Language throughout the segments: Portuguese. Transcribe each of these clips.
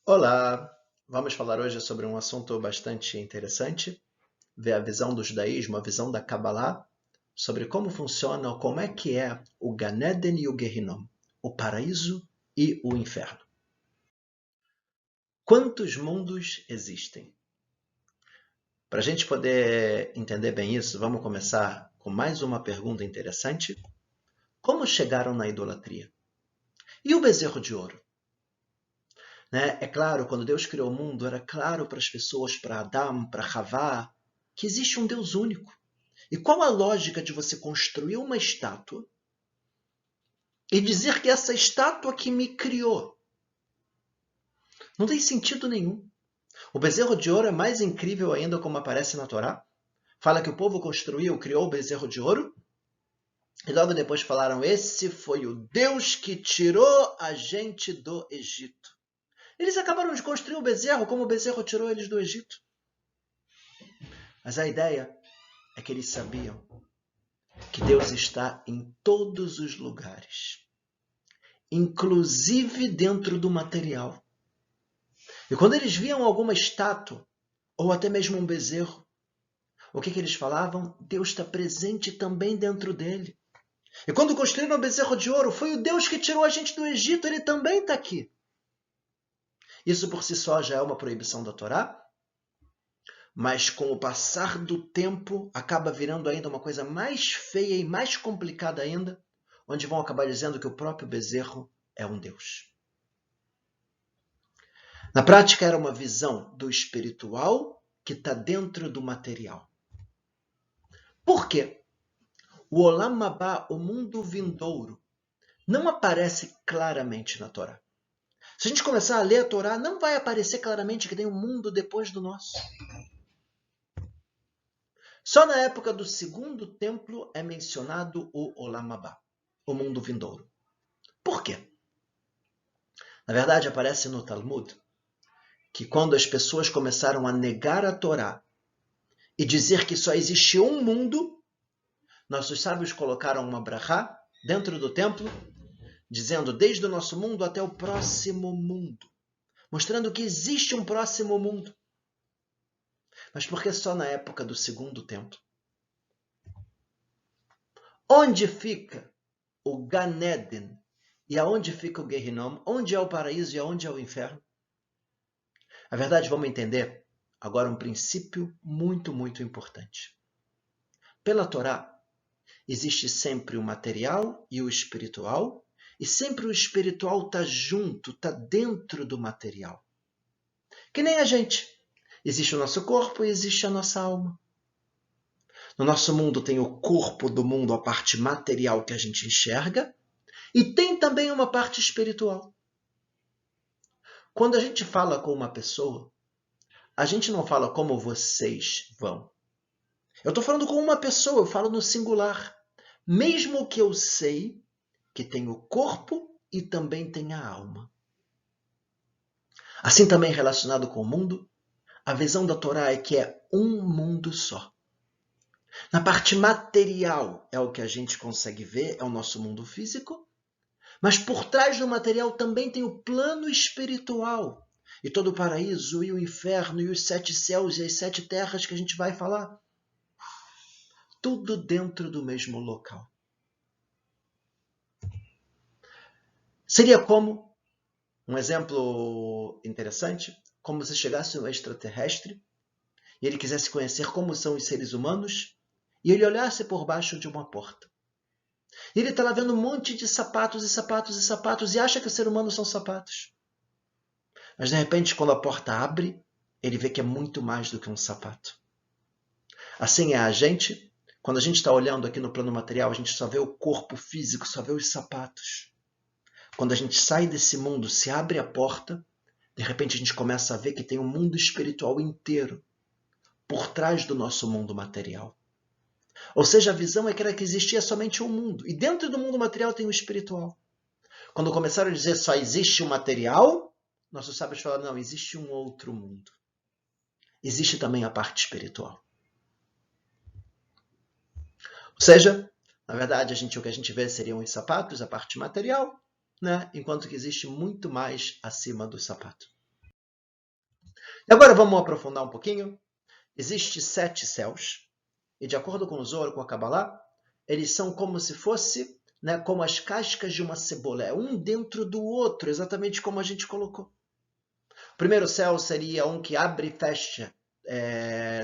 Olá, vamos falar hoje sobre um assunto bastante interessante, ver a visão do judaísmo, a visão da Kabbalah, sobre como funciona, ou como é que é o Gan Eden e o Gehinnom, o paraíso e o inferno. Quantos mundos existem? Para a gente poder entender bem isso, vamos começar com mais uma pergunta interessante. Como chegaram na idolatria? E o bezerro de ouro? É claro, quando Deus criou o mundo, era claro para as pessoas, para Adão, para Havá, que existe um Deus único. E qual a lógica de você construir uma estátua e dizer que essa estátua que me criou? Não tem sentido nenhum. O bezerro de ouro é mais incrível ainda, como aparece na Torá. Fala que o povo criou o bezerro de ouro, e logo depois falaram, esse foi o Deus que tirou a gente do Egito. Eles acabaram de construir o bezerro, como o bezerro tirou eles do Egito. Mas a ideia é que eles sabiam que Deus está em todos os lugares, inclusive dentro do material. E quando eles viam alguma estátua, ou até mesmo um bezerro, o que eles falavam? Deus está presente também dentro dele. E quando construíram o bezerro de ouro, foi o Deus que tirou a gente do Egito, ele também está aqui. Isso por si só já é uma proibição da Torá, mas com o passar do tempo acaba virando ainda uma coisa mais feia e mais complicada ainda, onde vão acabar dizendo que o próprio bezerro é um Deus. Na prática, era uma visão do espiritual que está dentro do material. Por quê? O Olam Abá, o mundo vindouro, não aparece claramente na Torá. Se a gente começar a ler a Torá, não vai aparecer claramente que tem um mundo depois do nosso. Só na época do segundo templo é mencionado o Olam Abá, o mundo vindouro. Por quê? Na verdade, aparece no Talmud que quando as pessoas começaram a negar a Torá e dizer que só existe um mundo, nossos sábios colocaram uma brachá dentro do templo, dizendo desde o nosso mundo até o próximo mundo, mostrando que existe um próximo mundo. Mas por que só na época do segundo templo? Onde fica o Gan Eden e aonde fica o Gehinnom? Onde é o paraíso e aonde é o inferno? Na verdade, vamos entender agora um princípio muito, muito importante. Pela Torá, existe sempre o material e o espiritual, e sempre o espiritual está junto, está dentro do material. Que nem a gente. Existe o nosso corpo e existe a nossa alma. No nosso mundo tem o corpo do mundo, a parte material que a gente enxerga, e tem também uma parte espiritual. Quando a gente fala com uma pessoa, a gente não fala como vocês vão. Eu estou falando com uma pessoa, eu falo no singular. Mesmo que eu sei que tem o corpo e também tem a alma. Assim também relacionado com o mundo, a visão da Torá é que é um mundo só. Na parte material é o que a gente consegue ver, é o nosso mundo físico, mas por trás do material também tem o plano espiritual. E todo o paraíso, e o inferno, e os 7 céus e as 7 terras que a gente vai falar. Tudo dentro do mesmo local. Seria como, um exemplo interessante, como se chegasse um extraterrestre e ele quisesse conhecer como são os seres humanos e ele olhasse por baixo de uma porta. E ele está lá vendo um monte de sapatos e sapatos e sapatos e acha que o ser humano são sapatos. Mas de repente, quando a porta abre, ele vê que é muito mais do que um sapato. Assim é a gente. Quando a gente está olhando aqui no plano material, a gente só vê o corpo físico, só vê os sapatos. Quando a gente sai desse mundo, se abre a porta, de repente a gente começa a ver que tem um mundo espiritual inteiro por trás do nosso mundo material. Ou seja, a visão é que era que existia somente um mundo. E dentro do mundo material tem o espiritual. Quando começaram a dizer só existe o material, nossos sábios falaram, não, existe um outro mundo. Existe também a parte espiritual. Ou seja, na verdade, o que a gente vê seriam os sapatos, a parte material, né? Enquanto que existe muito mais acima do sapato. E agora vamos aprofundar um pouquinho. Existem 7 céus, e de acordo com o Zohar, com a Kabbalah, eles são como se fosse, né, como as cascas de uma cebola, é um dentro do outro, exatamente como a gente colocou. O primeiro céu seria um que abre e fecha,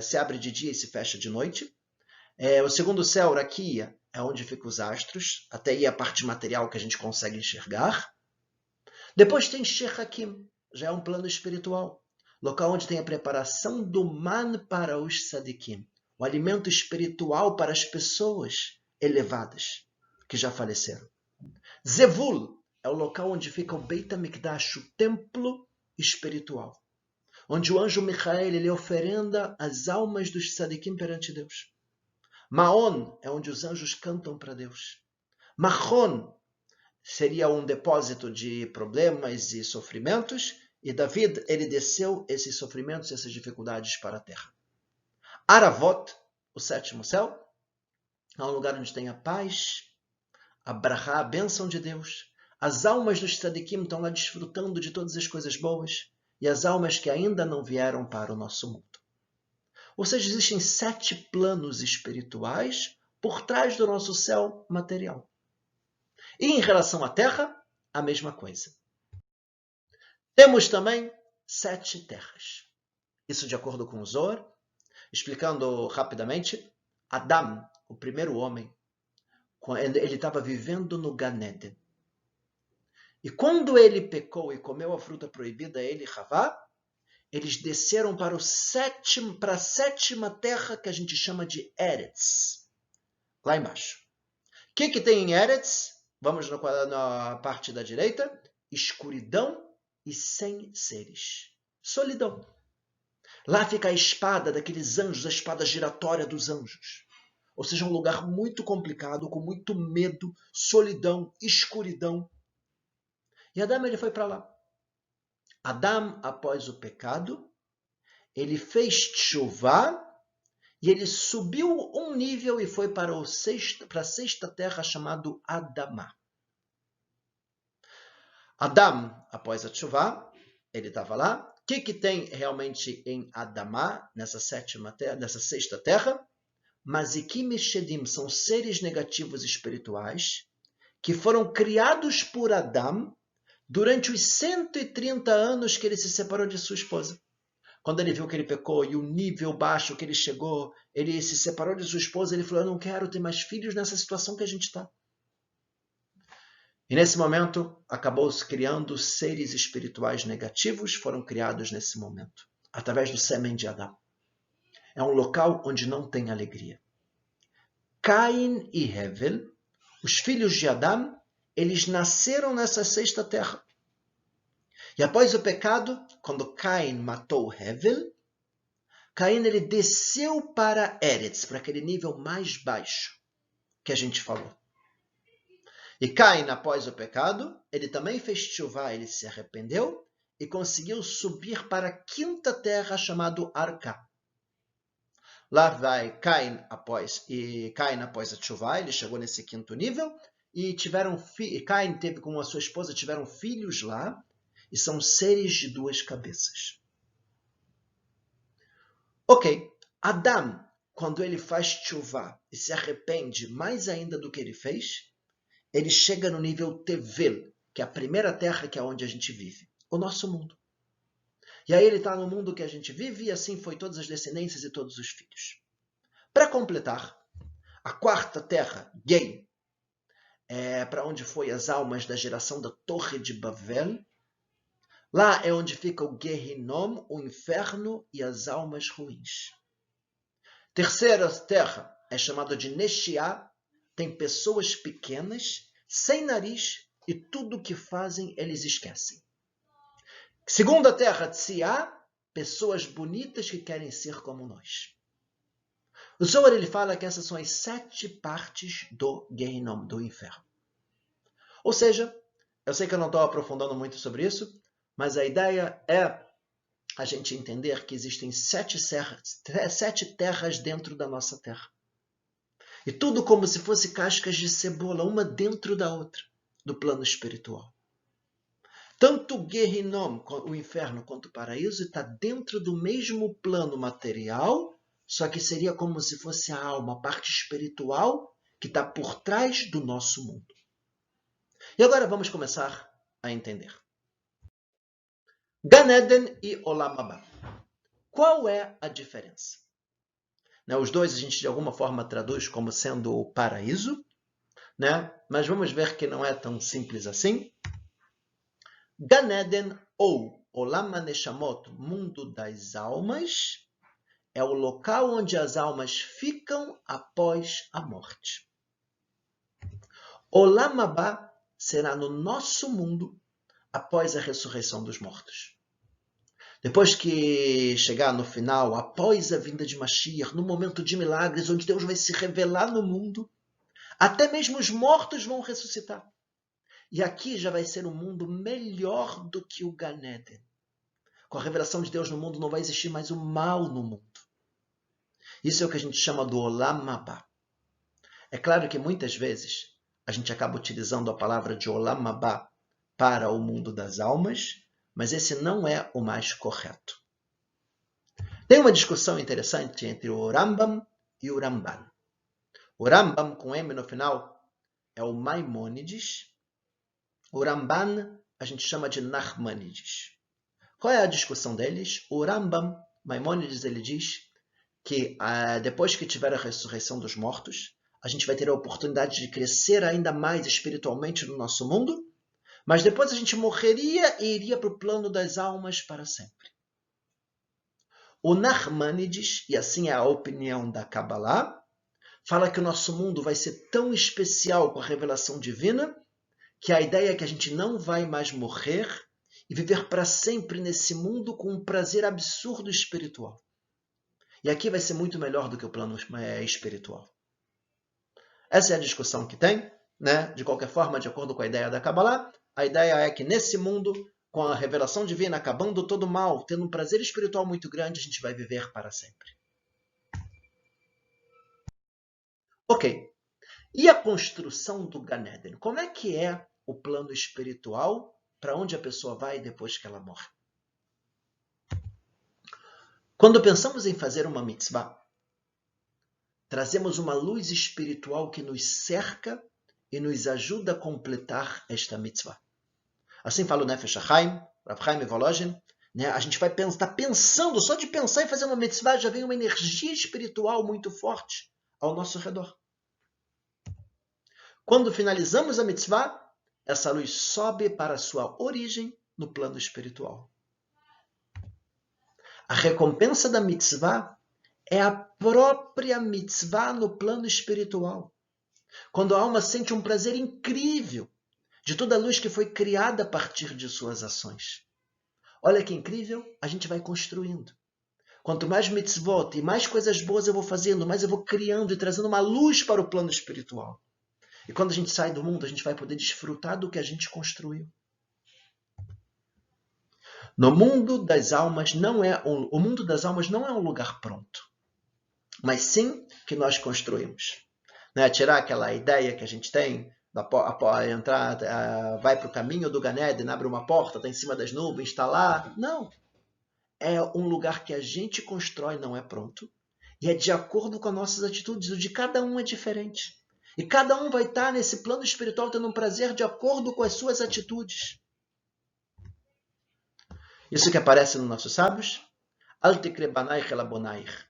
se abre de dia e se fecha de noite. O segundo céu, Raquia, é onde ficam os astros, até aí a parte material que a gente consegue enxergar. Depois tem Shechakim, já é um plano espiritual, local onde tem a preparação do man para os tzadikim, o alimento espiritual para as pessoas elevadas que já faleceram. Zevul é o local onde fica o Beit HaMikdash, o templo espiritual, onde o anjo Michael ele oferenda as almas dos tzadikim perante Deus. Maon é onde os anjos cantam para Deus. Mahon seria um depósito de problemas e sofrimentos, e David ele desceu esses sofrimentos e essas dificuldades para a terra. Aravot, o sétimo céu, é um lugar onde tem a paz, a brachá, a bênção de Deus. As almas dos tzadikim estão lá desfrutando de todas as coisas boas, e as almas que ainda não vieram para o nosso mundo. Ou seja, existem 7 planos espirituais por trás do nosso céu material. E em relação à terra, a mesma coisa. Temos também 7 terras. Isso de acordo com o Zohar. Explicando rapidamente, Adam, o primeiro homem, ele estava vivendo no Gan Eden. E quando ele pecou e comeu a fruta proibida, ele e Havá, eles desceram para a 7ª terra que a gente chama de Eretz, lá embaixo. O que tem em Eretz? Vamos na parte da direita. Escuridão e sem seres. Solidão. Lá fica a espada daqueles anjos, a espada giratória dos anjos. Ou seja, um lugar muito complicado, com muito medo, solidão, escuridão. E Adam ele foi para lá. Adam, após o pecado, ele fez tchuvá e ele subiu um nível e foi para a 6ª terra chamado Adamá. Adam, após a tchuvá, ele estava lá. O que tem realmente em Adamá, nessa 6ª terra? Mazikim e Shedim são seres negativos espirituais que foram criados por Adam durante os 130 anos que ele se separou de sua esposa. Quando ele viu que ele pecou e o nível baixo que ele chegou, ele se separou de sua esposa, ele falou, eu não quero ter mais filhos nessa situação que a gente está. E nesse momento, acabou-se criando seres espirituais negativos, foram criados nesse momento, através do sêmen de Adão. É um local onde não tem alegria. Caim e Hevel, os filhos de Adão, eles nasceram nessa 6ª terra. E após o pecado, quando Caim matou Hevel, Caim ele desceu para Eretz, para aquele nível mais baixo que a gente falou. E Caim, após o pecado, ele também fez tchuvá, ele se arrependeu e conseguiu subir para a 5ª terra chamada Arká. Lá vai Caim após a tchuvá, ele chegou nesse 5º nível e Caim teve com a sua esposa, tiveram filhos lá e são seres de 2 cabeças. Ok, Adam, quando ele faz tchuvá e se arrepende mais ainda do que ele fez, ele chega no nível Tevel, que é a primeira terra que é onde a gente vive, o nosso mundo. E aí ele está no mundo que a gente vive e assim foi todas as descendências e todos os filhos. Para completar, a 4ª terra, Gei, é para onde foi as almas da geração da Torre de Babel. Lá é onde fica o Gehinom, o inferno e as almas ruins. 3ª terra é chamada de Neshiá, tem pessoas pequenas, sem nariz, e tudo o que fazem eles esquecem. 2ª terra, Tsiá, pessoas bonitas que querem ser como nós. O Zohar ele fala que essas são as 7 partes do Gehinom, do inferno. Ou seja, eu sei que eu não estou aprofundando muito sobre isso, mas a ideia é a gente entender que existem 7 terras dentro da nossa terra. E tudo como se fosse cascas de cebola, uma dentro da outra, do plano espiritual. Tanto o Gehinnom, o inferno, quanto o paraíso está dentro do mesmo plano material, só que seria como se fosse a alma, a parte espiritual que está por trás do nosso mundo. E agora vamos começar a entender. Gan Eden e Olam Haba. Qual é a diferença? Os dois a gente de alguma forma traduz como sendo o paraíso, mas vamos ver que não é tão simples assim. Gan Eden ou Olam HaNeshamot, mundo das almas, é o local onde as almas ficam após a morte. Olam Haba será no nosso mundo após a ressurreição dos mortos. Depois que chegar no final, após a vinda de Mashiach, no momento de milagres, onde Deus vai se revelar no mundo, até mesmo os mortos vão ressuscitar. E aqui já vai ser um mundo melhor do que o Gan Eden. Com a revelação de Deus no mundo, não vai existir mais o mal no mundo. Isso é o que a gente chama do Olam Haba. É claro que muitas vezes a gente acaba utilizando a palavra de Olam Haba para o mundo das almas, mas esse não é o mais correto. Tem uma discussão interessante entre o Rambam e o Ramban. O Rambam, com M no final, é o Maimônides. O Ramban a gente chama de Nachmanides. Qual é a discussão deles? O Rambam, Maimônides, ele diz que depois que tiver a ressurreição dos mortos, a gente vai ter a oportunidade de crescer ainda mais espiritualmente no nosso mundo, mas depois a gente morreria e iria para o plano das almas para sempre. O Nachmanides, e assim é a opinião da Kabbalah, fala que o nosso mundo vai ser tão especial com a revelação divina que a ideia é que a gente não vai mais morrer e viver para sempre nesse mundo com um prazer absurdo espiritual. E aqui vai ser muito melhor do que o plano espiritual. Essa é a discussão que tem, De qualquer forma, de acordo com a ideia da Kabbalah, a ideia é que nesse mundo, com a revelação divina, acabando todo o mal, tendo um prazer espiritual muito grande, a gente vai viver para sempre. Ok. E a construção do Gan Eden? Como é que é o plano espiritual para onde a pessoa vai depois que ela morre? Quando pensamos em fazer uma mitzvah, trazemos uma luz espiritual que nos cerca e nos ajuda a completar esta mitzvah. Assim fala o Nefesh HaChaim, Rav Chaim Volozhin, a gente vai estar pensando, só de pensar em fazer uma mitzvah, já vem uma energia espiritual muito forte ao nosso redor. Quando finalizamos a mitzvah, essa luz sobe para a sua origem no plano espiritual. A recompensa da mitzvah é a própria mitzvah no plano espiritual. Quando a alma sente um prazer incrível de toda a luz que foi criada a partir de suas ações. Olha que incrível, a gente vai construindo. Quanto mais mitzvot e mais coisas boas eu vou fazendo, mais eu vou criando e trazendo uma luz para o plano espiritual. E quando a gente sai do mundo, a gente vai poder desfrutar do que a gente construiu. O mundo das almas não é um lugar pronto, mas sim que nós construímos. Tirar aquela ideia que a gente tem, entrar, vai para o caminho do Gan Eden, abre uma porta, está em cima das nuvens, está lá. Não. É um lugar que a gente constrói, não é pronto. E é de acordo com as nossas atitudes. O de cada um é diferente. E cada um vai estar nesse plano espiritual tendo um prazer de acordo com as suas atitudes. Isso que aparece nos nossos sábios. Al tikre banaich ela bonaich.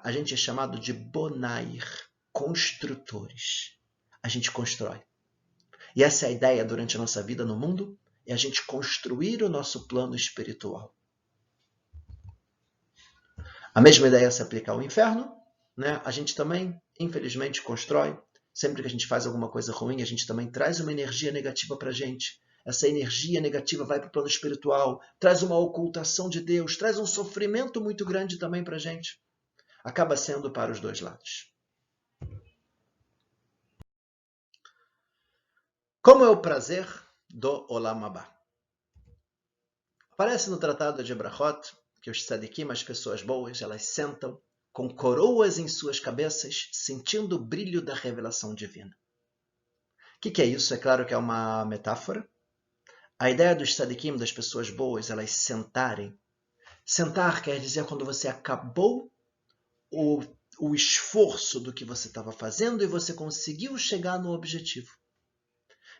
A gente é chamado de bonair, construtores. A gente constrói. E essa é a ideia durante a nossa vida no mundo, é a gente construir o nosso plano espiritual. A mesma ideia se aplica ao inferno, A gente também, infelizmente, constrói. Sempre que a gente faz alguma coisa ruim, a gente também traz uma energia negativa para a gente. Essa energia negativa vai para o plano espiritual, traz uma ocultação de Deus, traz um sofrimento muito grande também para a gente. Acaba sendo para os dois lados. Como é o prazer do Olam Haba? Aparece no Tratado de Brachot que os tzadikim, as pessoas boas, elas sentam com coroas em suas cabeças, sentindo o brilho da revelação divina. O que é isso? É claro que é uma metáfora. A ideia dos tzadikim, das pessoas boas, elas sentarem. Sentar quer dizer quando você acabou o esforço do que você estava fazendo e você conseguiu chegar no objetivo.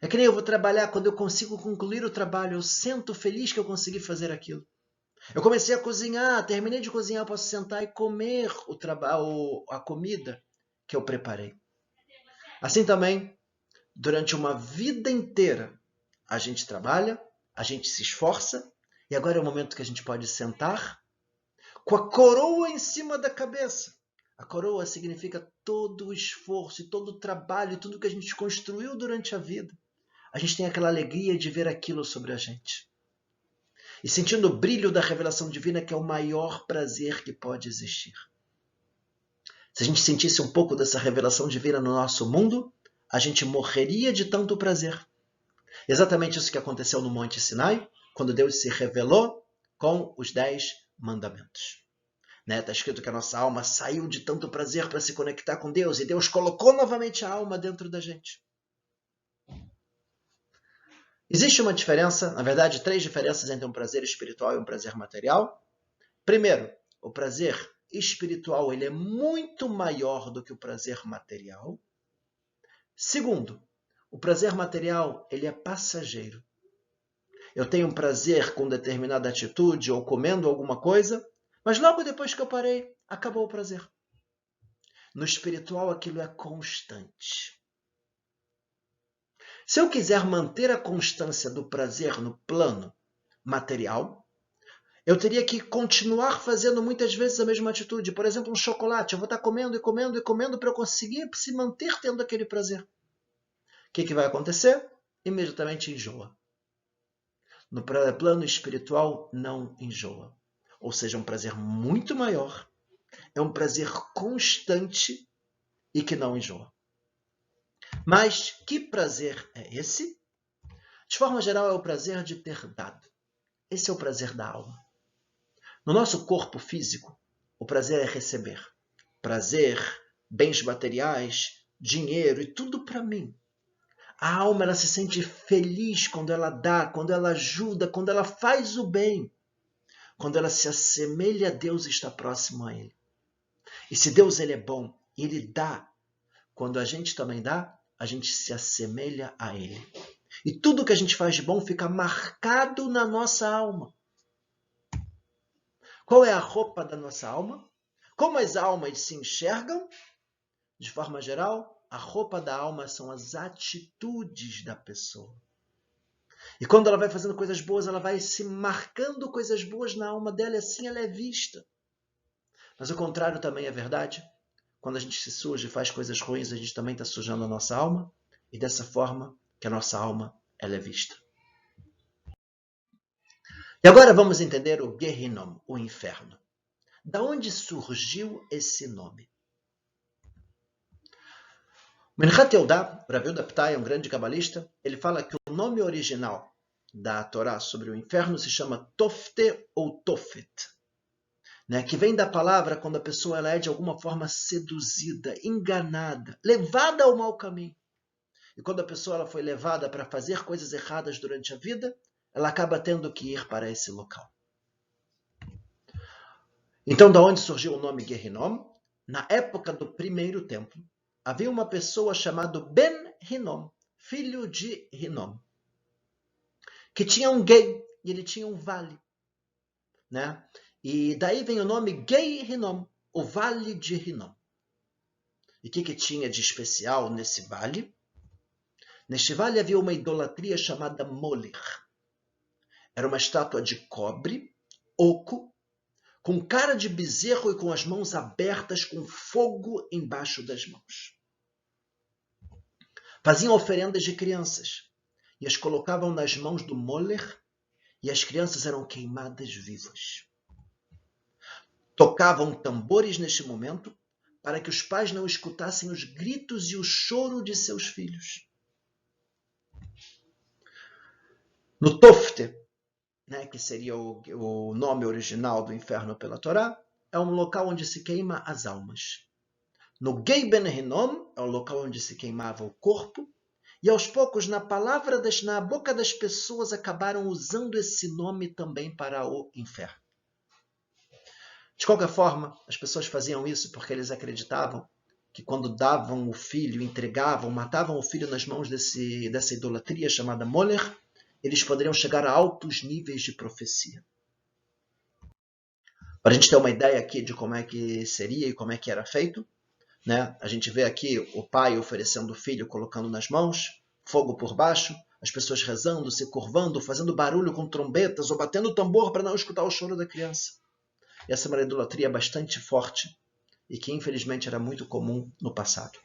É que nem eu vou trabalhar, quando eu consigo concluir o trabalho, eu sinto feliz que eu consegui fazer aquilo. Eu comecei a cozinhar, terminei de cozinhar, eu posso sentar e comer a comida que eu preparei. Assim também, durante uma vida inteira, a gente trabalha, a gente se esforça, e agora é o momento que a gente pode sentar com a coroa em cima da cabeça. A coroa significa todo o esforço e todo o trabalho e tudo que a gente construiu durante a vida. A gente tem aquela alegria de ver aquilo sobre a gente. E sentindo o brilho da revelação divina, que é o maior prazer que pode existir. Se a gente sentisse um pouco dessa revelação divina no nosso mundo, a gente morreria de tanto prazer. Exatamente isso que aconteceu no Monte Sinai, quando Deus se revelou com os 10 mandamentos. Está escrito que a nossa alma saiu de tanto prazer para se conectar com Deus, e Deus colocou novamente a alma dentro da gente. Existe uma diferença, na verdade, 3 diferenças entre um prazer espiritual e um prazer material. Primeiro, o prazer espiritual ele é muito maior do que o prazer material. Segundo, o prazer material ele é passageiro. Eu tenho um prazer com determinada atitude ou comendo alguma coisa, mas logo depois que eu parei, acabou o prazer. No espiritual, aquilo é constante. Se eu quiser manter a constância do prazer no plano material, eu teria que continuar fazendo muitas vezes a mesma atitude. Por exemplo, um chocolate. Eu vou estar comendo e comendo e comendo para eu conseguir se manter tendo aquele prazer. O que vai acontecer? Imediatamente enjoa. No plano espiritual, não enjoa. Ou seja, é um prazer muito maior. É um prazer constante e que não enjoa. Mas que prazer é esse? De forma geral, é o prazer de ter dado. Esse é o prazer da alma. No nosso corpo físico, o prazer é receber. Prazer, bens materiais, dinheiro e tudo para mim. A alma ela se sente feliz quando ela dá, quando ela ajuda, quando ela faz o bem. Quando ela se assemelha a Deus e está próximo a Ele. E se Deus ele é bom e Ele dá, quando a gente também dá, a gente se assemelha a Ele. E tudo que a gente faz de bom fica marcado na nossa alma. Qual é a roupa da nossa alma? Como as almas se enxergam? De forma geral, a roupa da alma são as atitudes da pessoa. E quando ela vai fazendo coisas boas, ela vai se marcando coisas boas na alma dela e assim ela é vista. Mas o contrário também é verdade. Quando a gente se suja e faz coisas ruins, a gente também está sujando a nossa alma. E dessa forma que a nossa alma ela é vista. E agora vamos entender o Gehinnom, o inferno. Da onde surgiu esse nome? Minhat Yehudá, Rav Yehuda Ptai, um grande cabalista, ele fala que o nome original da Torá sobre o inferno se chama Tofte ou Tofet, que vem da palavra quando a pessoa ela é de alguma forma seduzida, enganada, levada ao mau caminho. E quando a pessoa ela foi levada para fazer coisas erradas durante a vida, ela acaba tendo que ir para esse local. Então, da onde surgiu o nome Gehinnom? Na época do primeiro templo, havia uma pessoa chamada Ben Hinnom, filho de Hinnom, que tinha um gay, e ele tinha um vale. E daí vem o nome Gei Hinnom, o Vale de Hinnom. E o que tinha de especial nesse vale? Neste vale havia uma idolatria chamada Molech. Era uma estátua de cobre, oco, com cara de bezerro e com as mãos abertas, com fogo embaixo das mãos. Faziam oferendas de crianças e as colocavam nas mãos do Molech e as crianças eram queimadas vivas. Tocavam tambores neste momento para que os pais não escutassem os gritos e o choro de seus filhos. No Tofte, que seria o nome original do inferno pela Torá, é um local onde se queima as almas. No Gei Ben Hinnom é o local onde se queimava o corpo, E aos poucos, na boca das pessoas, acabaram usando esse nome também para o inferno. De qualquer forma, as pessoas faziam isso porque eles acreditavam que quando davam o filho, entregavam, matavam o filho nas mãos dessa idolatria chamada Moler, eles poderiam chegar a altos níveis de profecia. Para a gente ter uma ideia aqui de como é que seria e como é que era feito, né? A gente vê aqui o pai oferecendo o filho, colocando nas mãos, fogo por baixo, as pessoas rezando, se curvando, fazendo barulho com trombetas ou batendo tambor para não escutar o choro da criança. E essa é uma idolatria bastante forte e que infelizmente era muito comum no passado.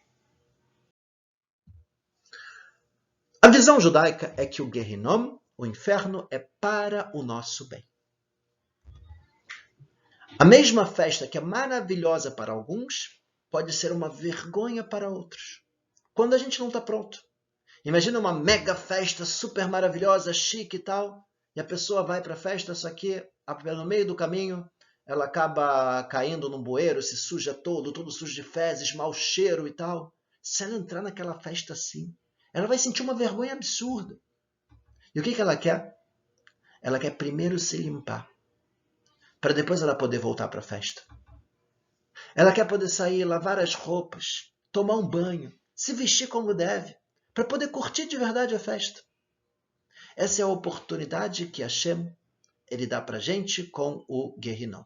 A visão judaica é que o Gehinnom, o inferno, é para o nosso bem. A mesma festa que é maravilhosa para alguns pode ser uma vergonha para outros, quando a gente não está pronto. Imagina uma mega festa super maravilhosa, chique e tal, e a pessoa vai para a festa, só que no meio do caminho ela acaba caindo num bueiro, se suja todo sujo de fezes, mau cheiro e tal. Se ela entrar naquela festa assim, ela vai sentir uma vergonha absurda. E o que ela quer? Ela quer primeiro se limpar, para depois ela poder voltar para a festa. Ela quer poder sair, lavar as roupas, tomar um banho, se vestir como deve, para poder curtir de verdade a festa. Essa é a oportunidade que Hashem ele dá para a gente com o Gehinnom.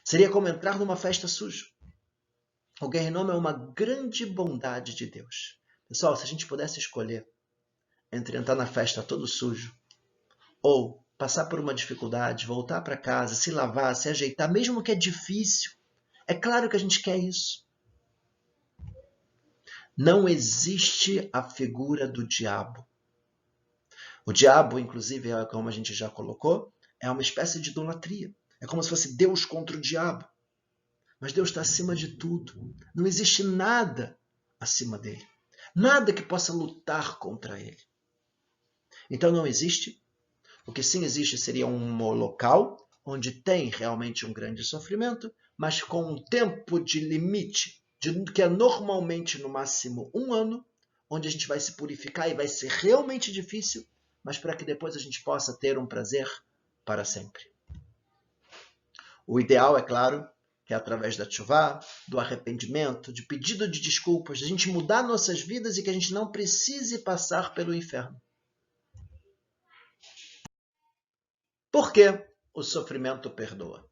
Seria como entrar numa festa suja. O Gehinnom é uma grande bondade de Deus. Pessoal, se a gente pudesse escolher entre entrar na festa todo sujo ou passar por uma dificuldade, voltar para casa, se lavar, se ajeitar, mesmo que é difícil, é claro que a gente quer isso. Não existe a figura do diabo. O diabo, inclusive, como a gente já colocou, é uma espécie de idolatria. É como se fosse Deus contra o diabo. Mas Deus está acima de tudo. Não existe nada acima dele. Nada que possa lutar contra ele. Então não existe. O que sim existe seria um local onde tem realmente um grande sofrimento, mas com um tempo de limite, que é normalmente no máximo 1 ano, onde a gente vai se purificar e vai ser realmente difícil, mas para que depois a gente possa ter um prazer para sempre. O ideal, é claro, que é através da tshuvá, do arrependimento, de pedido de desculpas, de a gente mudar nossas vidas e que a gente não precise passar pelo inferno. Por que o sofrimento perdoa?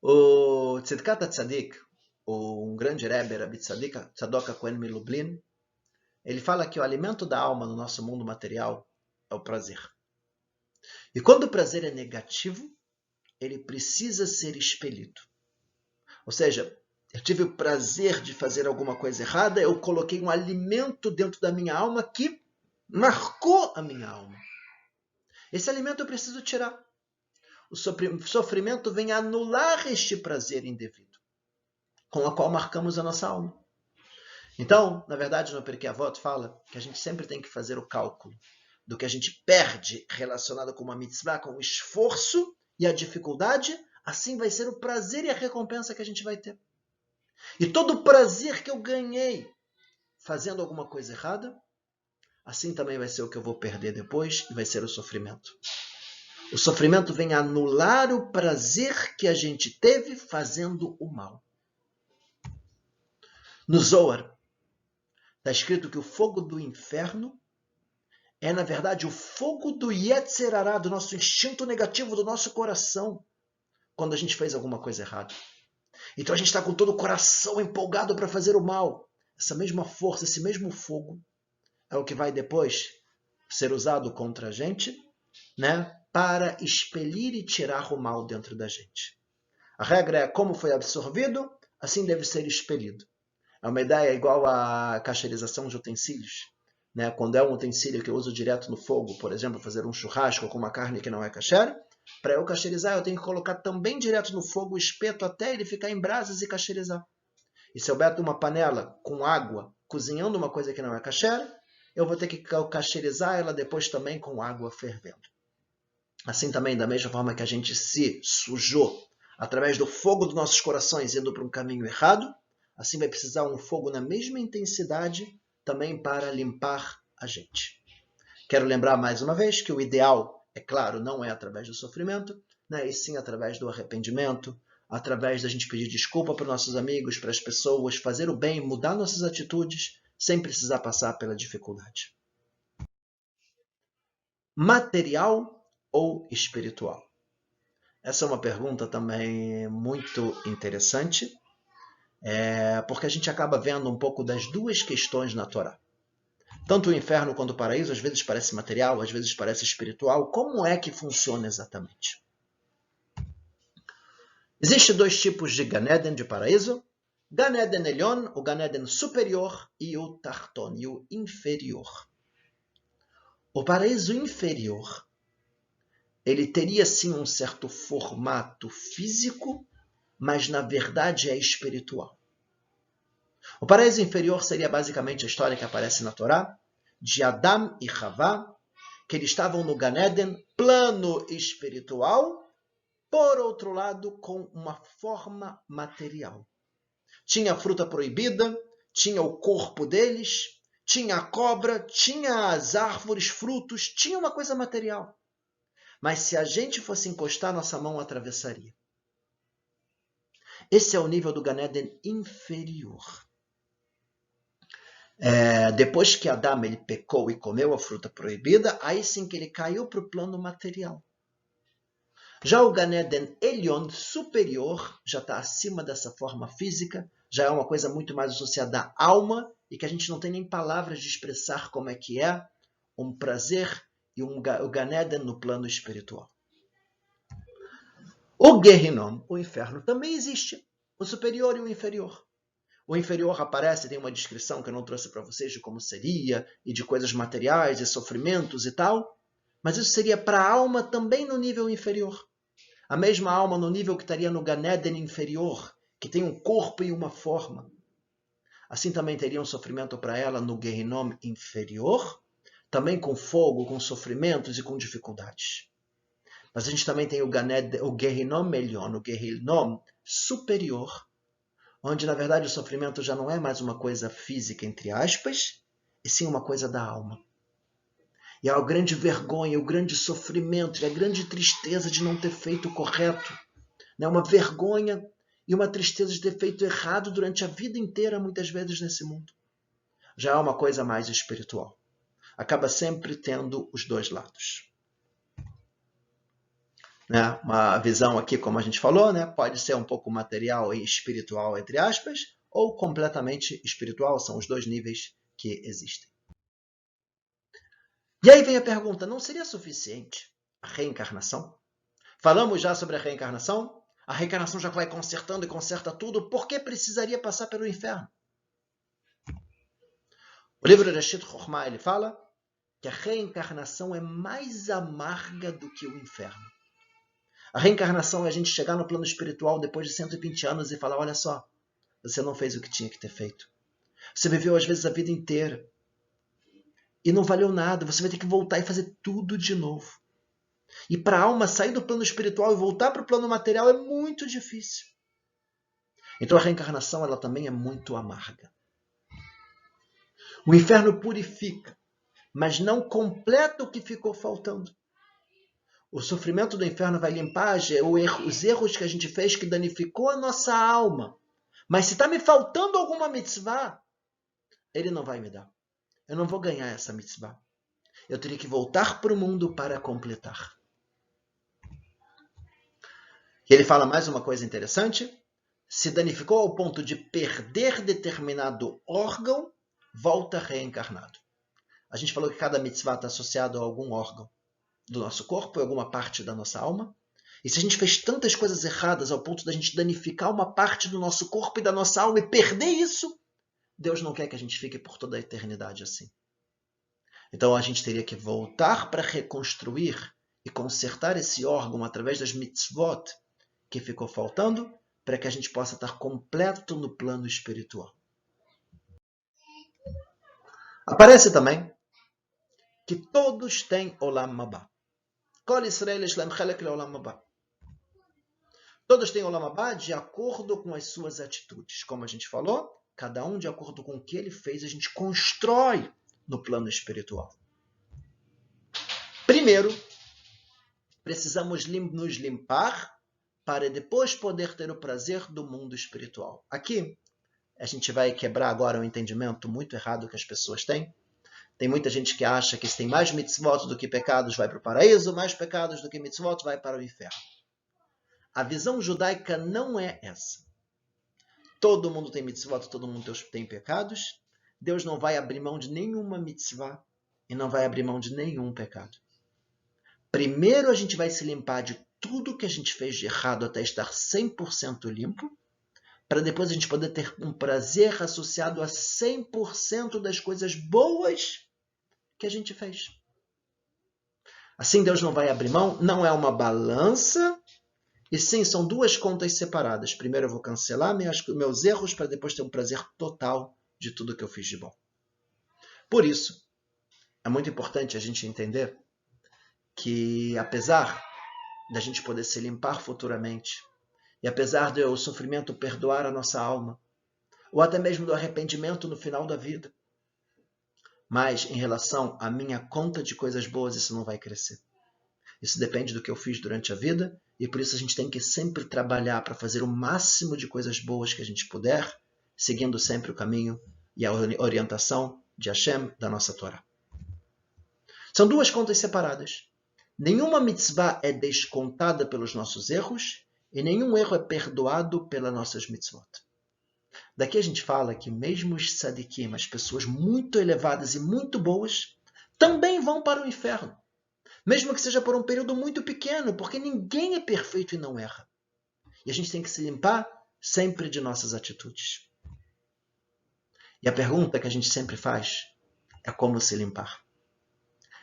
O Tzidkat HaTzadik, um grande Rebbe, Rabbi Tzadok HaKohen Milublin, ele fala que o alimento da alma no nosso mundo material é o prazer. E quando o prazer é negativo, ele precisa ser expelido. Ou seja, eu tive o prazer de fazer alguma coisa errada, eu coloquei um alimento dentro da minha alma que marcou a minha alma. Esse alimento eu preciso tirar. O sofrimento vem anular este prazer indevido, com a qual marcamos a nossa alma. Então, na verdade, no Pirkei Avot fala que a gente sempre tem que fazer o cálculo do que a gente perde relacionado com uma mitzvah, com o esforço e a dificuldade, assim vai ser o prazer e a recompensa que a gente vai ter. E todo o prazer que eu ganhei fazendo alguma coisa errada, assim também vai ser o que eu vou perder depois e vai ser o sofrimento. O sofrimento vem anular o prazer que a gente teve fazendo o mal. No Zohar, está escrito que o fogo do inferno é, na verdade, o fogo do Yetzer Hará, do nosso instinto negativo, do nosso coração, quando a gente fez alguma coisa errada. Então a gente está com todo o coração empolgado para fazer o mal. Essa mesma força, esse mesmo fogo, é o que vai depois ser usado contra a gente, né, para expelir e tirar o mal dentro da gente. A regra é como foi absorvido, assim deve ser expelido. É uma ideia igual à cacherização de utensílios. Né? Quando é um utensílio que eu uso direto no fogo, por exemplo, fazer um churrasco com uma carne que não é kasher, para eu cacherizar eu tenho que colocar também direto no fogo o espeto até ele ficar em brasas e cacherizar. E se eu boto uma panela com água cozinhando uma coisa que não é kasher, eu vou ter que cacherizar ela depois também com água fervendo. Assim também, da mesma forma que a gente se sujou através do fogo dos nossos corações indo para um caminho errado, assim vai precisar um fogo na mesma intensidade também para limpar a gente. Quero lembrar mais uma vez que o ideal, é claro, não é através do sofrimento, né, e sim através do arrependimento, através da gente pedir desculpa para os nossos amigos, para as pessoas, fazer o bem, mudar nossas atitudes, sem precisar passar pela dificuldade. Material ou espiritual? Essa é uma pergunta também muito interessante, porque a gente acaba vendo um pouco das duas questões na Torá. Tanto o inferno quanto o paraíso, às vezes parece material, às vezes parece espiritual. Como é que funciona exatamente? Existem dois tipos de Gan Eden, de paraíso. Gan Eden Elyon, o Gan Eden superior, e o Tarton, e o inferior. O paraíso inferior, ele teria sim um certo formato físico, mas na verdade é espiritual. O paraíso inferior seria basicamente a história que aparece na Torá, de Adam e Havá, que eles estavam no Gan Eden, plano espiritual, por outro lado, com uma forma material. Tinha a fruta proibida, tinha o corpo deles, tinha a cobra, tinha as árvores, frutos, tinha uma coisa material. Mas se a gente fosse encostar, nossa mão atravessaria. Esse é o nível do Gan Eden inferior. Depois que Adão ele pecou e comeu a fruta proibida, aí sim que ele caiu para o plano material. Já o Gan Eden Elyon superior já está acima dessa forma física, já é uma coisa muito mais associada à alma e que a gente não tem nem palavras de expressar como é que é um prazer e o Gan Eden no plano espiritual. O Gehinom, o inferno, também existe, o superior e o inferior. O inferior aparece, tem uma descrição que eu não trouxe para vocês de como seria, e de coisas materiais, e sofrimentos e tal, mas isso seria para a alma também no nível inferior. A mesma alma no nível que estaria no Gan Eden inferior, que tem um corpo e uma forma. Assim também teria um sofrimento para ela no Gehinom inferior, também com fogo, com sofrimentos e com dificuldades. Mas a gente também tem o Gehinom Elyon, o Gehinom superior, onde, na verdade, o sofrimento já não é mais uma coisa física, entre aspas, e sim uma coisa da alma. E a grande vergonha, o grande sofrimento e a grande tristeza de não ter feito o correto. Uma vergonha e uma tristeza de ter feito errado durante a vida inteira, muitas vezes, nesse mundo. Já é uma coisa mais espiritual. Acaba sempre tendo os dois lados. Uma visão aqui, como a gente falou, pode ser um pouco material e espiritual, entre aspas, ou completamente espiritual, são os dois níveis que existem. E aí vem a pergunta, não seria suficiente a reencarnação? Falamos já sobre a reencarnação já vai consertando e conserta tudo, por que precisaria passar pelo inferno? O livro Reshit Chochmah, ele fala que a reencarnação é mais amarga do que o inferno. A reencarnação é a gente chegar no plano espiritual depois de 120 anos e falar, olha só, você não fez o que tinha que ter feito. Você viveu às vezes a vida inteira e não valeu nada, você vai ter que voltar e fazer tudo de novo. E para a alma sair do plano espiritual e voltar para o plano material é muito difícil. Então a reencarnação ela também é muito amarga. O inferno purifica, mas não completa o que ficou faltando. O sofrimento do inferno vai limpar os erros que a gente fez que danificou a nossa alma. Mas se está me faltando alguma mitzvah, ele não vai me dar. Eu não vou ganhar essa mitzvah. Eu teria que voltar para o mundo para completar. E ele fala mais uma coisa interessante. Se danificou ao ponto de perder determinado órgão, volta reencarnado. A gente falou que cada mitzvah está associado a algum órgão do nosso corpo, alguma parte da nossa alma. E se a gente fez tantas coisas erradas ao ponto da gente danificar uma parte do nosso corpo e da nossa alma e perder isso, Deus não quer que a gente fique por toda a eternidade assim. Então a gente teria que voltar para reconstruir e consertar esse órgão através das mitzvot que ficou faltando, para que a gente possa estar completo no plano espiritual. Aparece também que todos têm Olam Haba. Kol Israel Shlem Chelek LeOlam Haba. Todos têm Olam Abá de acordo com as suas atitudes. Como a gente falou, cada um de acordo com o que ele fez, a gente constrói no plano espiritual. Primeiro, precisamos nos limpar para depois poder ter o prazer do mundo espiritual. Aqui, a gente vai quebrar agora um entendimento muito errado que as pessoas têm. Tem muita gente que acha que se tem mais mitzvot do que pecados vai para o paraíso, mais pecados do que mitzvot vai para o inferno. A visão judaica não é essa. Todo mundo tem mitzvot, todo mundo tem pecados. Deus não vai abrir mão de nenhuma mitzvah e não vai abrir mão de nenhum pecado. Primeiro a gente vai se limpar de tudo que a gente fez de errado até estar 100% limpo, para depois a gente poder ter um prazer associado a 100% das coisas boas que a gente fez. Assim Deus não vai abrir mão, não é uma balança, e sim, são duas contas separadas. Primeiro eu vou cancelar meus erros para depois ter um prazer total de tudo que eu fiz de bom. Por isso, é muito importante a gente entender que apesar da gente poder se limpar futuramente, e apesar do sofrimento perdoar a nossa alma, ou até mesmo do arrependimento no final da vida, mas em relação à minha conta de coisas boas, isso não vai crescer. Isso depende do que eu fiz durante a vida, e por isso a gente tem que sempre trabalhar para fazer o máximo de coisas boas que a gente puder, seguindo sempre o caminho e a orientação de Hashem, da nossa Torá. São duas contas separadas. Nenhuma mitzvah é descontada pelos nossos erros, e nenhum erro é perdoado pelas nossas mitzvot. Daqui a gente fala que mesmo os tzadikim, as pessoas muito elevadas e muito boas, também vão para o inferno. Mesmo que seja por um período muito pequeno, porque ninguém é perfeito e não erra. E a gente tem que se limpar sempre de nossas atitudes. E a pergunta que a gente sempre faz é como se limpar.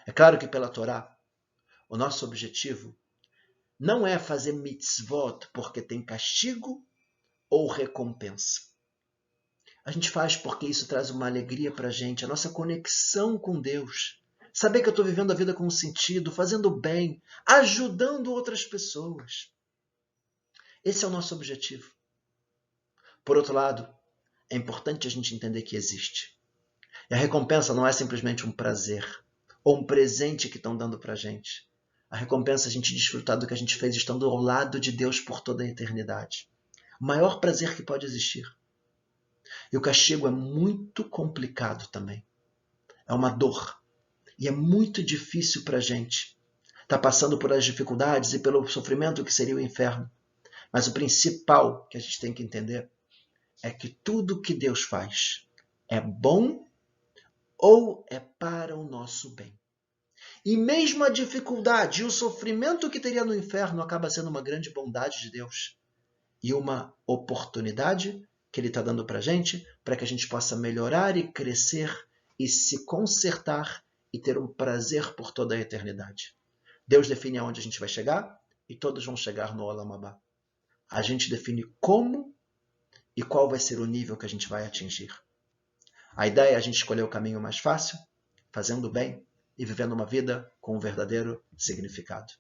É claro que pela Torá, o nosso objetivo não é fazer mitzvot porque tem castigo ou recompensa. A gente faz porque isso traz uma alegria para a gente, a nossa conexão com Deus. Saber que eu estou vivendo a vida com sentido, fazendo bem, ajudando outras pessoas. Esse é o nosso objetivo. Por outro lado, é importante a gente entender que existe. E a recompensa não é simplesmente um prazer ou um presente que estão dando para a gente. A recompensa é a gente desfrutar do que a gente fez estando ao lado de Deus por toda a eternidade. O maior prazer que pode existir. E o castigo é muito complicado também. É uma dor. E é muito difícil para a gente estar passando por as dificuldades e pelo sofrimento que seria o inferno. Mas o principal que a gente tem que entender é que tudo que Deus faz é bom ou é para o nosso bem. E mesmo a dificuldade e o sofrimento que teria no inferno acaba sendo uma grande bondade de Deus. E uma oportunidade que Ele está dando para a gente, para que a gente possa melhorar e crescer e se consertar e ter um prazer por toda a eternidade. Deus define aonde a gente vai chegar e todos vão chegar no Olam Abá. A gente define como e qual vai ser o nível que a gente vai atingir. A ideia é a gente escolher o caminho mais fácil, fazendo bem e vivendo uma vida com um verdadeiro significado.